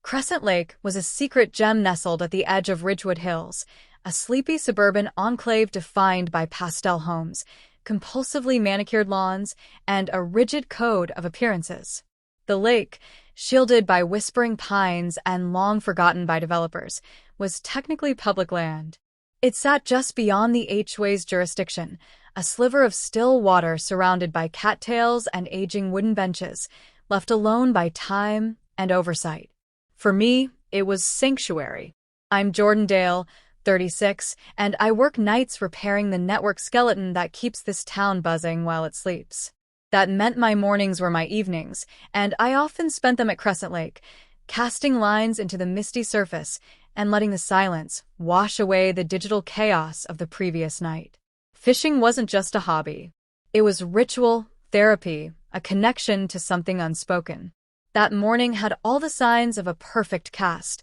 Crescent Lake was a secret gem nestled at the edge of Ridgewood Hills, a sleepy suburban enclave defined by pastel homes, compulsively manicured lawns, and a rigid code of appearances. The lake, shielded by whispering pines and long forgotten by developers, was technically public land. It sat just beyond the HOA's jurisdiction, a sliver of still water surrounded by cattails and aging wooden benches, left alone by time and oversight. For me, it was sanctuary. I'm Jordan Dale, 36, and I work nights repairing the network skeleton that keeps this town buzzing while it sleeps. That meant my mornings were my evenings, and I often spent them at Crescent Lake, casting lines into the misty surface and letting the silence wash away the digital chaos of the previous night. Fishing wasn't just a hobby. It was ritual, therapy, a connection to something unspoken. That morning had all the signs of a perfect cast.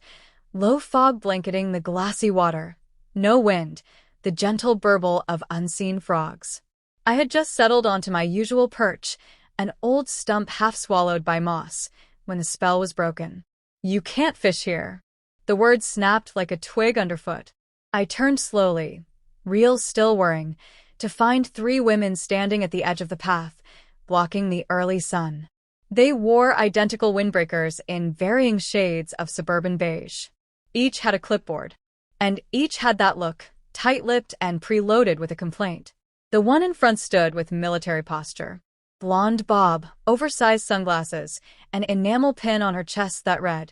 Low fog blanketing the glassy water. No wind, the gentle burble of unseen frogs. I had just settled onto my usual perch, an old stump half swallowed by moss, when the spell was broken. "You can't fish here." The words snapped like a twig underfoot. I turned slowly, reels still whirring, to find 3 women standing at the edge of the path, blocking the early sun. They wore identical windbreakers in varying shades of suburban beige. Each had a clipboard, and each had that look, tight-lipped and preloaded with a complaint. The one in front stood with military posture. Blonde bob, oversized sunglasses, an enamel pin on her chest that read,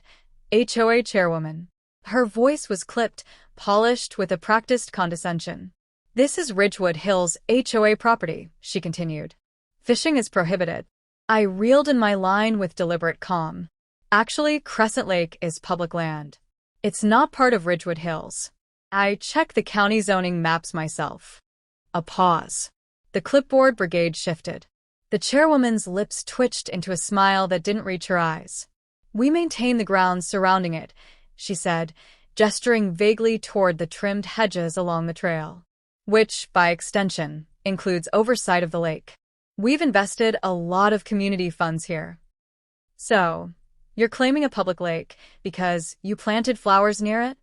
HOA Chairwoman. Her voice was clipped, polished with a practiced condescension. "This is Ridgewood Hills HOA property," she continued. "Fishing is prohibited." I reeled in my line with deliberate calm. Actually, Crescent Lake is public land. It's not part of Ridgewood Hills. I checked the county zoning maps myself. A pause. The clipboard brigade shifted. The chairwoman's lips twitched into a smile that didn't reach her eyes. "We maintain the grounds surrounding it," she said, gesturing vaguely toward the trimmed hedges along the trail, which, by extension, includes oversight of the lake. "We've invested a lot of community funds here." "So, you're claiming a public lake because you planted flowers near it?"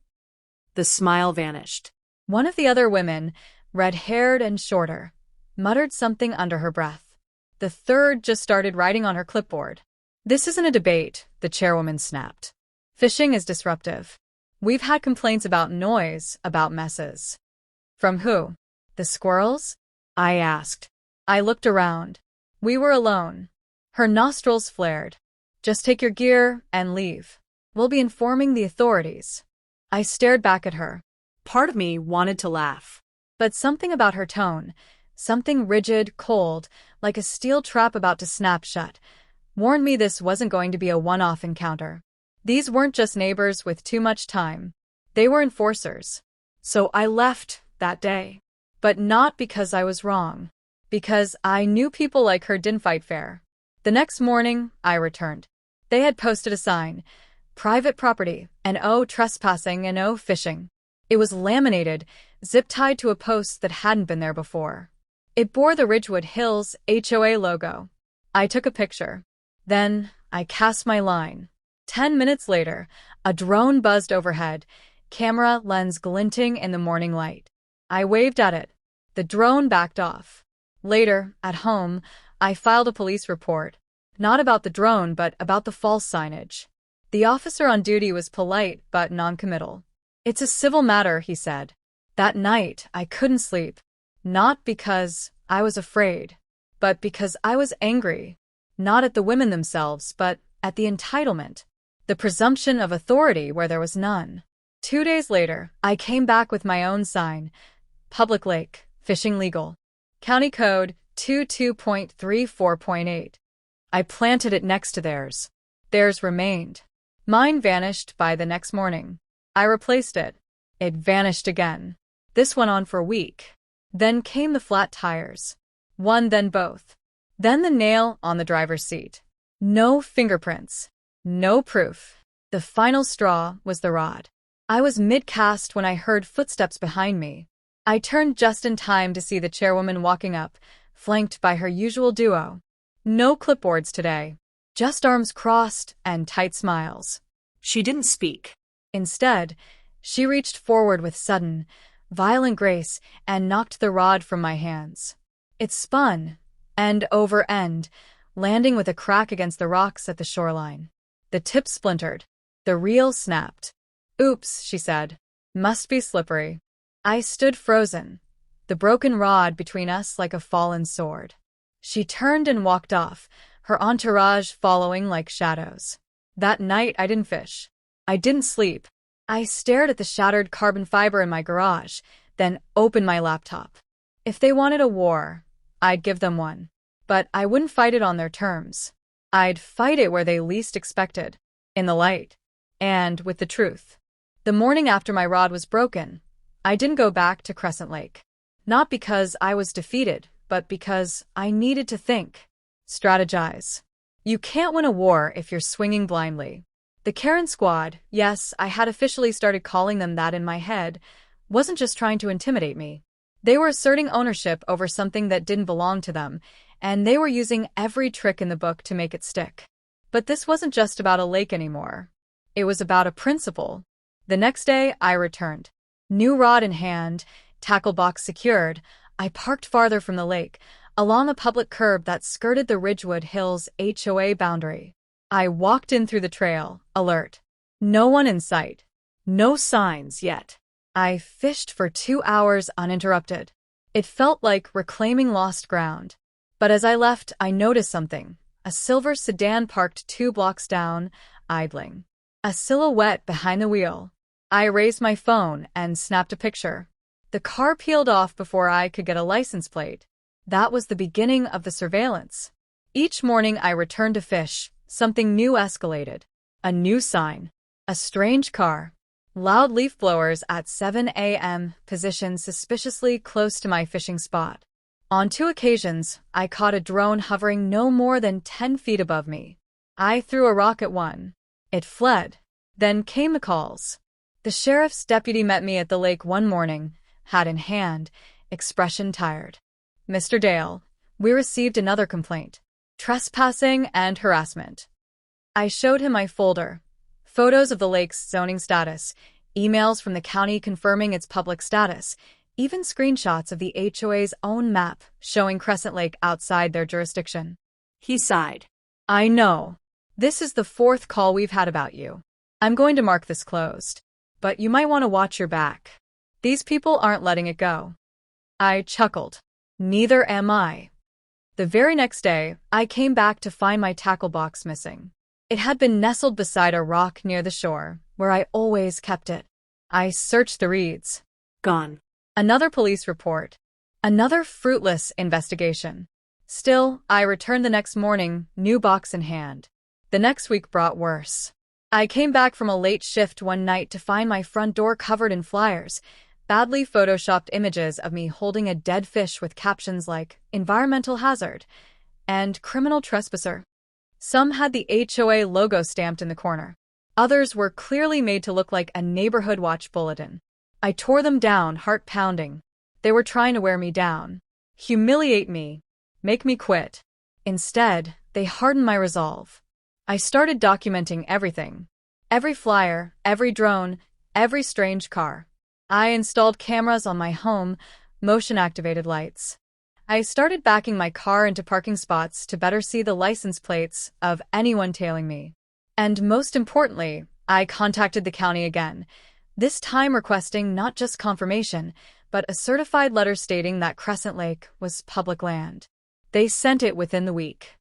The smile vanished. One of the other women, red-haired and shorter, muttered something under her breath. The third just started writing on her clipboard. "This isn't a debate," the chairwoman snapped. "Fishing is disruptive. We've had complaints about noise, about messes." "From who? The squirrels?" I asked. I looked around. We were alone. Her nostrils flared. "Just take your gear and leave. We'll be informing the authorities." I stared back at her. Part of me wanted to laugh. But something about her tone, something rigid, cold, like a steel trap about to snap shut, warned me this wasn't going to be a one-off encounter. These weren't just neighbors with too much time. They were enforcers. So I left that day. But not because I was wrong. Because I knew people like her didn't fight fair. The next morning, I returned. They had posted a sign, "Private property, no trespassing and no fishing." It was laminated, zip-tied to a post that hadn't been there before. It bore the Ridgewood Hills HOA logo. I took a picture. Then, I cast my line. 10 minutes later, a drone buzzed overhead, camera lens glinting in the morning light. I waved at it. The drone backed off. Later, at home, I filed a police report. Not about the drone, but about the false signage. The officer on duty was polite but non-committal. "It's a civil matter," he said. That night, I couldn't sleep. Not because I was afraid, but because I was angry. Not at the women themselves, but at the entitlement. The presumption of authority where there was none. 2 days later, I came back with my own sign. Public lake, fishing legal. County Code 22.34.8. I planted it next to theirs. Theirs remained. Mine vanished by the next morning. I replaced it. It vanished again. This went on for a week. Then came the flat tires. One, then both. Then the nail on the driver's seat. No fingerprints. No proof. The final straw was the rod. I was mid-cast when I heard footsteps behind me. I turned just in time to see the chairwoman walking up, flanked by her usual duo. No clipboards today. Just arms crossed and tight smiles. She didn't speak. Instead, she reached forward with sudden, violent grace and knocked the rod from my hands. It spun, end over end, landing with a crack against the rocks at the shoreline. The tip splintered. The reel snapped. "Oops," she said. "Must be slippery." I stood frozen, the broken rod between us like a fallen sword. She turned and walked off, her entourage following like shadows. That night I didn't fish. I didn't sleep. I stared at the shattered carbon fiber in my garage, then opened my laptop. If they wanted a war, I'd give them one. But I wouldn't fight it on their terms. I'd fight it where they least expected, in the light, and with the truth. The morning after my rod was broken, I didn't go back to Crescent Lake. Not because I was defeated, but because I needed to think, strategize. You can't win a war if you're swinging blindly. The Karen Squad, yes, I had officially started calling them that in my head, wasn't just trying to intimidate me. They were asserting ownership over something that didn't belong to them, and they were using every trick in the book to make it stick. But this wasn't just about a lake anymore. It was about a principle. The next day, I returned. New rod in hand, tackle box secured, I parked farther from the lake, along a public curb that skirted the Ridgewood Hills HOA boundary. I walked in through the trail, alert. No one in sight. No signs yet. I fished for 2 hours uninterrupted. It felt like reclaiming lost ground. But as I left, I noticed something. A silver sedan parked 2 blocks down, idling. A silhouette behind the wheel. I raised my phone and snapped a picture. The car peeled off before I could get a license plate. That was the beginning of the surveillance. Each morning I returned to fish. Something new escalated. A new sign. A strange car. Loud leaf blowers at 7 a.m. positioned suspiciously close to my fishing spot. On 2 occasions, I caught a drone hovering no more than 10 feet above me. I threw a rock at one. It fled. Then came the calls. The sheriff's deputy met me at the lake one morning, hat in hand, expression tired. "Mr. Dale, we received another complaint. Trespassing and harassment." I showed him my folder. Photos of the lake's zoning status, emails from the county confirming its public status, even screenshots of the HOA's own map showing Crescent Lake outside their jurisdiction. He sighed. "I know. This is the 4th call we've had about you. I'm going to mark this closed. But you might want to watch your back. These people aren't letting it go." I chuckled. Neither am I. The very next day, I came back to find my tackle box missing. It had been nestled beside a rock near the shore, where I always kept it. I searched the reeds. Gone. Another police report. Another fruitless investigation. Still, I returned the next morning, new box in hand. The next week brought worse. I came back from a late shift one night to find my front door covered in flyers, badly photoshopped images of me holding a dead fish with captions like "environmental hazard" and "criminal trespasser." Some had the HOA logo stamped in the corner. Others were clearly made to look like a neighborhood watch bulletin. I tore them down, heart pounding. They were trying to wear me down, humiliate me, make me quit. Instead, they hardened my resolve. I started documenting everything. Every flyer, every drone, every strange car. I installed cameras on my home, motion-activated lights. I started backing my car into parking spots to better see the license plates of anyone tailing me. And most importantly, I contacted the county again, this time requesting not just confirmation, but a certified letter stating that Crescent Lake was public land. They sent it within the week.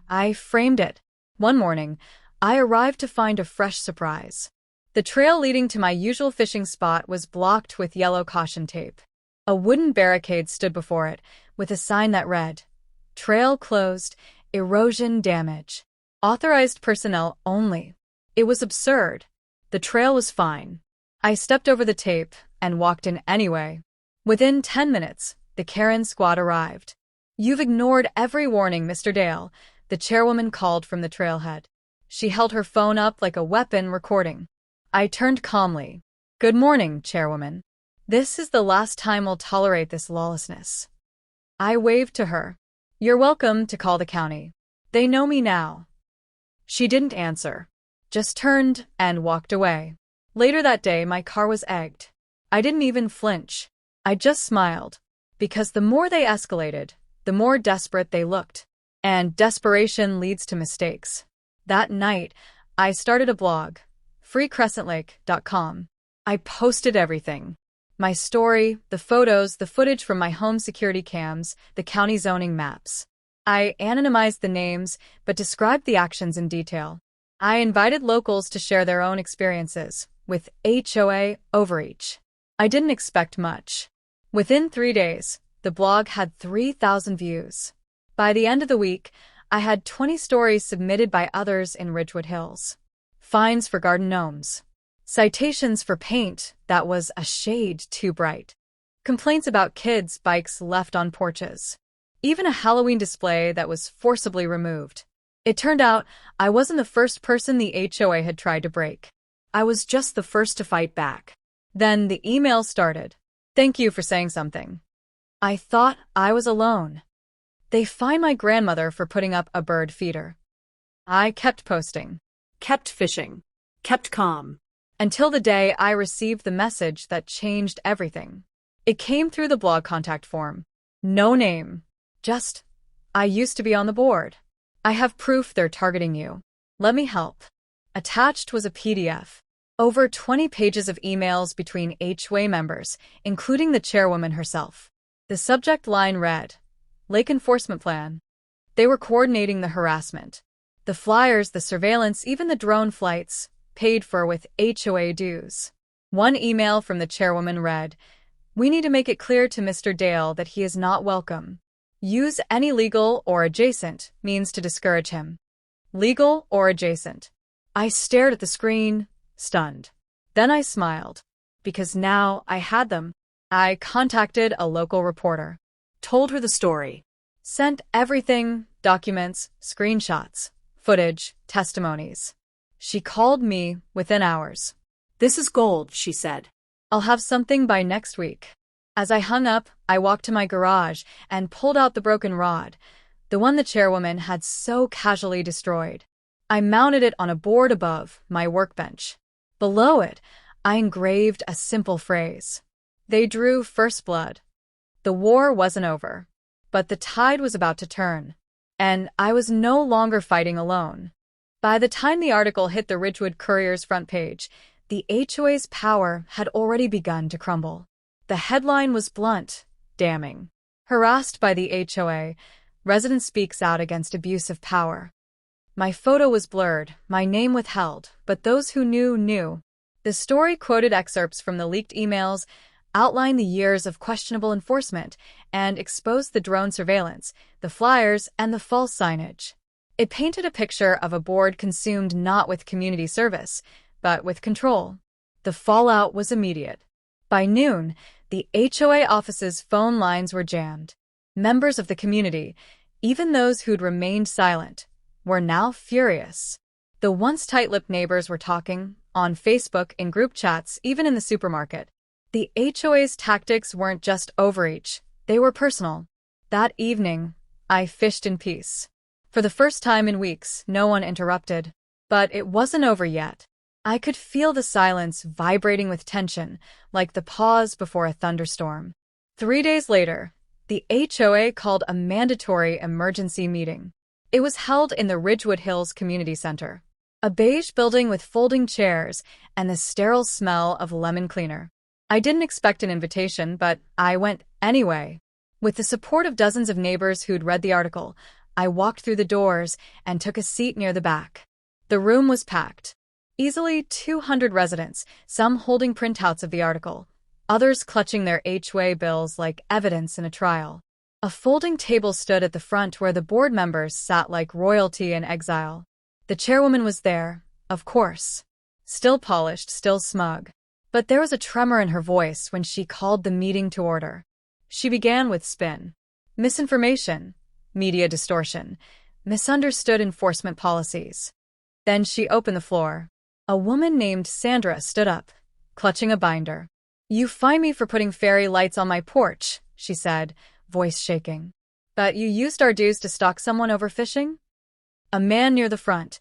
I framed it. One morning, I arrived to find a fresh surprise. The trail leading to my usual fishing spot was blocked with yellow caution tape. A wooden barricade stood before it, with a sign that read, "Trail closed, erosion damage. Authorized personnel only." It was absurd. The trail was fine. I stepped over the tape and walked in anyway. Within 10 minutes, the Karen Squad arrived. "You've ignored every warning, Mr. Dale," the chairwoman called from the trailhead. She held her phone up like a weapon, recording. I turned calmly. "Good morning, chairwoman. This is the last time we'll tolerate this lawlessness." I waved to her. "You're welcome to call the county. They know me now." She didn't answer. just turned and walked away. Later that day, my car was egged. I didn't even flinch. I just smiled. Because the more they escalated, the more desperate they looked. And desperation leads to mistakes. That night, I started a blog, freecrescentlake.com. I posted everything. My story, the photos, the footage from my home security cams, the county zoning maps. I anonymized the names, but described the actions in detail. I invited locals to share their own experiences, with HOA overreach. I didn't expect much. Within 3 days, the blog had 3,000 views. By the end of the week, I had 20 stories submitted by others in Ridgewood Hills. Fines for garden gnomes. Citations for paint that was a shade too bright. Complaints about kids' bikes left on porches. Even a Halloween display that was forcibly removed. It turned out I wasn't the first person the HOA had tried to break. I was just the first to fight back. Then the email started. Thank you for saying something. I thought I was alone. They fined my grandmother for putting up a bird feeder. I kept posting. Kept fishing. Kept calm. Until the day I received the message that changed everything. It came through the blog contact form. No name. Just, I used to be on the board. I have proof they're targeting you. Let me help. Attached was a PDF. Over 20 pages of emails between HOA members, including the chairwoman herself. The subject line read, Lake Enforcement Plan. They were coordinating the harassment. The flyers, the surveillance, even the drone flights, paid for with HOA dues. One email from the chairwoman read, We need to make it clear to Mr. Dale that he is not welcome. Use any legal or adjacent means to discourage him. Legal or adjacent. I stared at the screen, stunned. Then I smiled. Because now I had them. I contacted a local reporter. Told her the story. Sent everything, documents, screenshots, footage, testimonies. She called me within hours. This is gold, she said. I'll have something by next week. As I hung up, I walked to my garage and pulled out the broken rod, the one the chairwoman had so casually destroyed. I mounted it on a board above my workbench. Below it, I engraved a simple phrase. They drew first blood. The war wasn't over, but the tide was about to turn, and I was no longer fighting alone. By the time the article hit the Ridgewood Courier's front page, the HOA's power had already begun to crumble. The headline was blunt, damning. Harassed by the HOA, resident speaks out against abuse of power. My photo was blurred, my name withheld, but those who knew, knew. The story quoted excerpts from the leaked emails, outlined the years of questionable enforcement, and exposed the drone surveillance, the flyers, and the false signage. It painted a picture of a board consumed not with community service, but with control. The fallout was immediate. By noon, the HOA office's phone lines were jammed. Members of the community, even those who'd remained silent, were now furious. The once tight-lipped neighbors were talking, on Facebook, in group chats, even in the supermarket. The HOA's tactics weren't just overreach, they were personal. That evening, I fished in peace. For the first time in weeks, no one interrupted. But it wasn't over yet. I could feel the silence vibrating with tension, like the pause before a thunderstorm. 3 days later, the HOA called a mandatory emergency meeting. It was held in the Ridgewood Hills Community Center, a beige building with folding chairs and the sterile smell of lemon cleaner. I didn't expect an invitation, but I went anyway. With the support of dozens of neighbors who'd read the article, I walked through the doors and took a seat near the back. The room was packed. Easily 200 residents, some holding printouts of the article, others clutching their HOA bills like evidence in a trial. A folding table stood at the front where the board members sat like royalty in exile. The chairwoman was there, of course. Still polished, still smug. But there was a tremor in her voice when she called the meeting to order. She began with spin. Misinformation, media distortion, misunderstood enforcement policies. Then she opened the floor. A woman named Sandra stood up, clutching a binder. You fined me for putting fairy lights on my porch, she said, voice shaking. But you used our dues to stalk someone over fishing? A man near the front.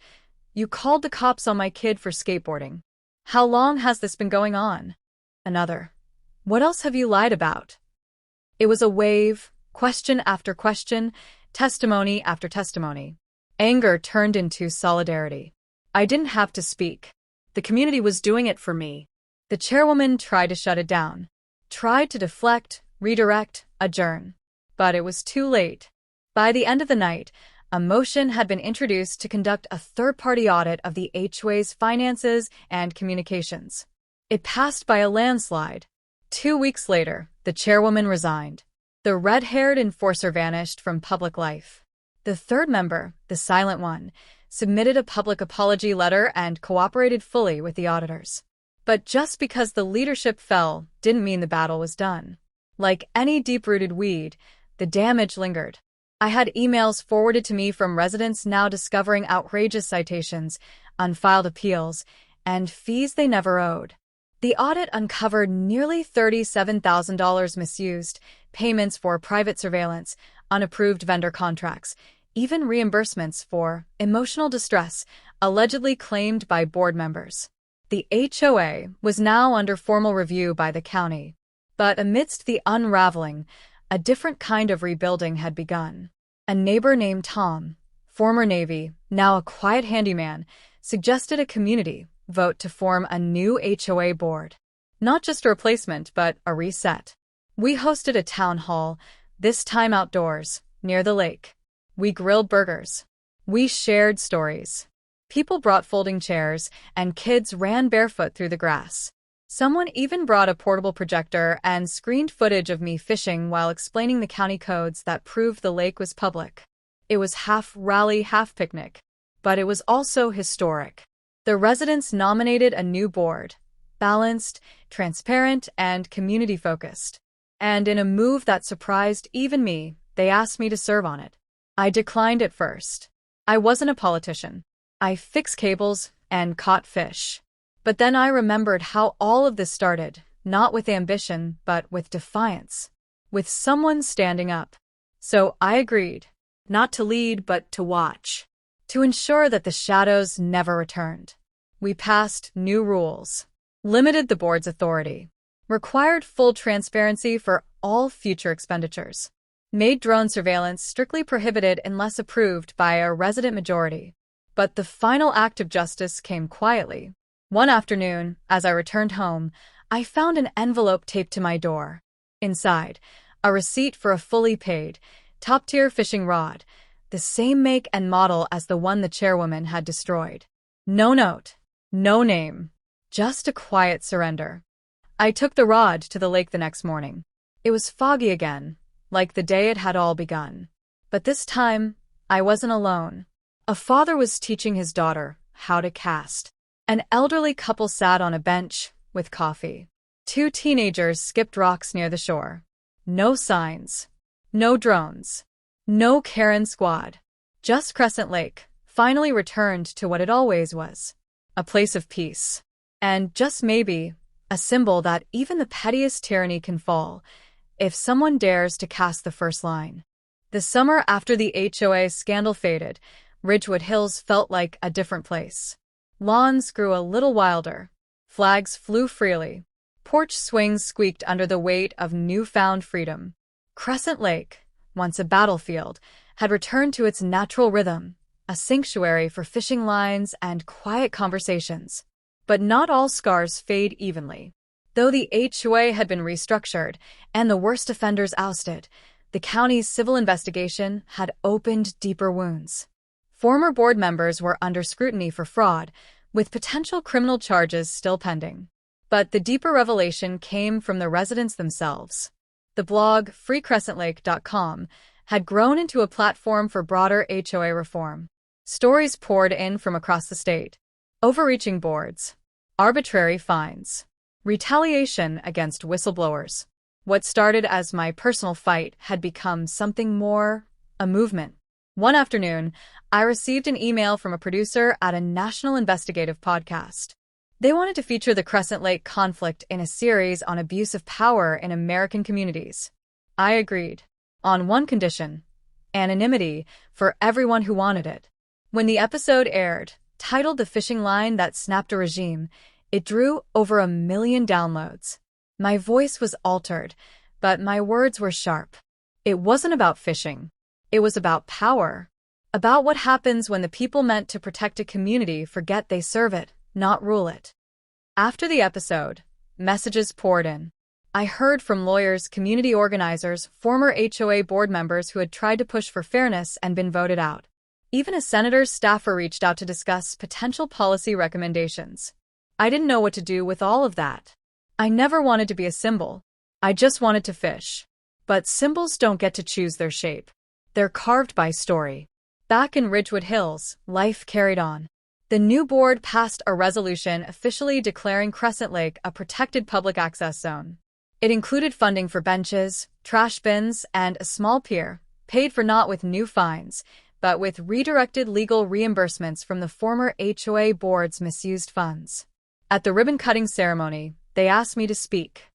You called the cops on my kid for skateboarding. How long has this been going on? Another. What else have you lied about? It was a wave, question after question, testimony after testimony. Anger turned into solidarity. I didn't have to speak. The community was doing it for me. The chairwoman tried to shut it down, tried to deflect, redirect, adjourn. But it was too late. By the end of the night, a motion had been introduced to conduct a third-party audit of the HOA's finances and communications. It passed by a landslide. 2 weeks later, the chairwoman resigned. The red-haired enforcer vanished from public life. The third member, the silent one, submitted a public apology letter and cooperated fully with the auditors. But just because the leadership fell didn't mean the battle was done. Like any deep-rooted weed, the damage lingered. I had emails forwarded to me from residents now discovering outrageous citations, unfiled appeals, and fees they never owed. The audit uncovered nearly $37,000 misused, payments for private surveillance, unapproved vendor contracts, even reimbursements for emotional distress allegedly claimed by board members. The HOA was now under formal review by the county. But amidst the unraveling, a different kind of rebuilding had begun. A neighbor named Tom, former Navy, now a quiet handyman, suggested a community vote to form a new HOA board. Not just a replacement, but a reset. We hosted a town hall, this time outdoors, near the lake. We grilled burgers. We shared stories. People brought folding chairs, and kids ran barefoot through the grass. Someone even brought a portable projector and screened footage of me fishing while explaining the county codes that proved the lake was public. It was half rally, half picnic. But it was also historic. The residents nominated a new board, balanced, transparent, and community-focused. And in a move that surprised even me, they asked me to serve on it. I declined at first. I wasn't a politician. I fixed cables and caught fish. But then I remembered how all of this started, not with ambition, but with defiance. With someone standing up. So I agreed. Not to lead, but to watch. To ensure that the shadows never returned. We passed new rules. Limited the board's authority. Required full transparency for all future expenditures. Made drone surveillance strictly prohibited unless approved by a resident majority. But the final act of justice came quietly. One afternoon, as I returned home, I found an envelope taped to my door. Inside, a receipt for a fully paid, top-tier fishing rod, the same make and model as the one the chairwoman had destroyed. No note, no name, just a quiet surrender. I took the rod to the lake the next morning. It was foggy again, like the day it had all begun. But this time, I wasn't alone. A father was teaching his daughter how to cast. An elderly couple sat on a bench with coffee. 2 teenagers skipped rocks near the shore. No signs. No drones. No Karen Squad. Just Crescent Lake, finally returned to what it always was. A place of peace. And just maybe, a symbol that even the pettiest tyranny can fall, if someone dares to cast the first line. The summer after the HOA scandal faded, Ridgewood Hills felt like a different place. Lawns grew a little wilder. Flags flew freely. Porch swings squeaked under the weight of newfound freedom. Crescent Lake, once a battlefield, had returned to its natural rhythm, a sanctuary for fishing lines and quiet conversations. But not all scars fade evenly. Though the HOA had been restructured and the worst offenders ousted, the county's civil investigation had opened deeper wounds. Former board members were under scrutiny for fraud, with potential criminal charges still pending. But the deeper revelation came from the residents themselves. The blog, freecrescentlake.com, had grown into a platform for broader HOA reform. Stories poured in from across the state. Overreaching boards. Arbitrary fines. Retaliation against whistleblowers. What started as my personal fight had become something more, a movement. One afternoon, I received an email from a producer at a national investigative podcast. They wanted to feature the Crescent Lake conflict in a series on abuse of power in American communities. I agreed. On one condition: anonymity for everyone who wanted it. When the episode aired, Titled The Fishing Line That Snapped a Regime, it drew over 1 million downloads. My voice was altered, but my words were sharp. It wasn't about fishing. It was about power. About what happens when the people meant to protect a community forget they serve it, not rule it. After the episode, messages poured in. I heard from lawyers, community organizers, former HOA board members who had tried to push for fairness and been voted out. Even a senator's staffer reached out to discuss potential policy recommendations. I didn't know what to do with all of that. I never wanted to be a symbol. I just wanted to fish. But symbols don't get to choose their shape. They're carved by story. Back in Ridgewood Hills, life carried on. The new board passed a resolution officially declaring Crescent Lake a protected public access zone. It included funding for benches, trash bins, and a small pier, paid for not with new fines, but with redirected legal reimbursements from the former HOA board's misused funds. At the ribbon-cutting ceremony, they asked me to speak.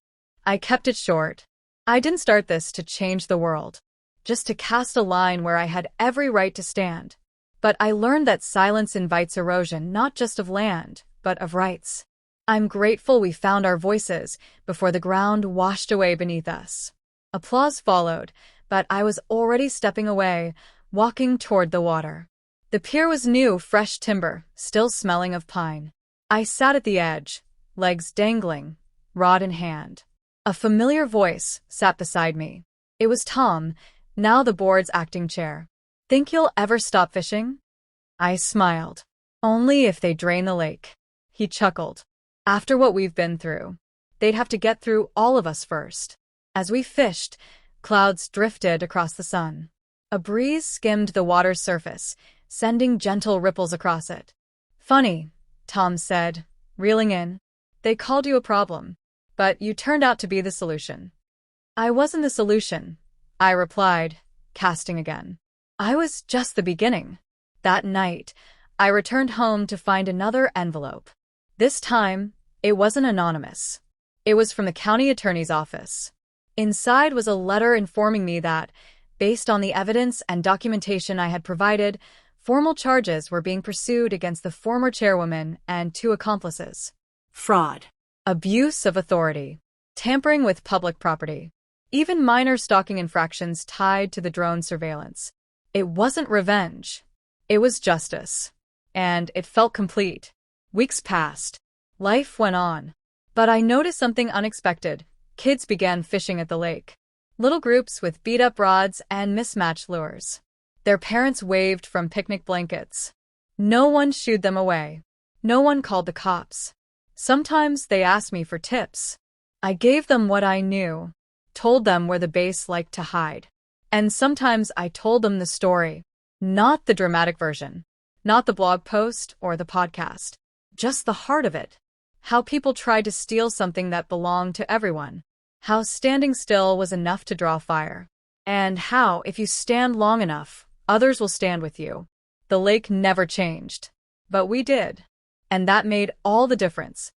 I kept it short. I didn't start this to change the world, just to cast a line where I had every right to stand. But I learned that silence invites erosion not just of land, but of rights. I'm grateful we found our voices before the ground washed away beneath us. Applause followed, but I was already stepping away, walking toward the water. The pier was new, fresh timber, still smelling of pine. I sat at the edge, legs dangling, rod in hand. A familiar voice sat beside me. It was Tom, now the board's acting chair. "Think you'll ever stop fishing?" I smiled. "Only if they drain the lake." He chuckled. "After what we've been through, they'd have to get through all of us first." As we fished, clouds drifted across the sun. A breeze skimmed the water's surface, sending gentle ripples across it. "Funny," Tom said, reeling in. "They called you a problem, but you turned out to be the solution." "I wasn't the solution," I replied, casting again. "I was just the beginning." That night, I returned home to find another envelope. This time, it wasn't anonymous. It was from the county attorney's office. Inside was a letter informing me that, based on the evidence and documentation I had provided, formal charges were being pursued against the former chairwoman and 2 accomplices. Fraud. Abuse of authority. Tampering with public property. Even minor stalking infractions tied to the drone surveillance. It wasn't revenge. It was justice. And it felt complete. Weeks passed. Life went on. But I noticed something unexpected. Kids began fishing at the lake. Little groups with beat-up rods and mismatched lures. Their parents waved from picnic blankets. No one shooed them away. No one called the cops. Sometimes they asked me for tips. I gave them what I knew, told them where the base liked to hide. And sometimes I told them the story. Not the dramatic version. Not the blog post or the podcast. Just the heart of it. How people tried to steal something that belonged to everyone. How standing still was enough to draw fire. And how, if you stand long enough, others will stand with you. The lake never changed. But we did. And that made all the difference.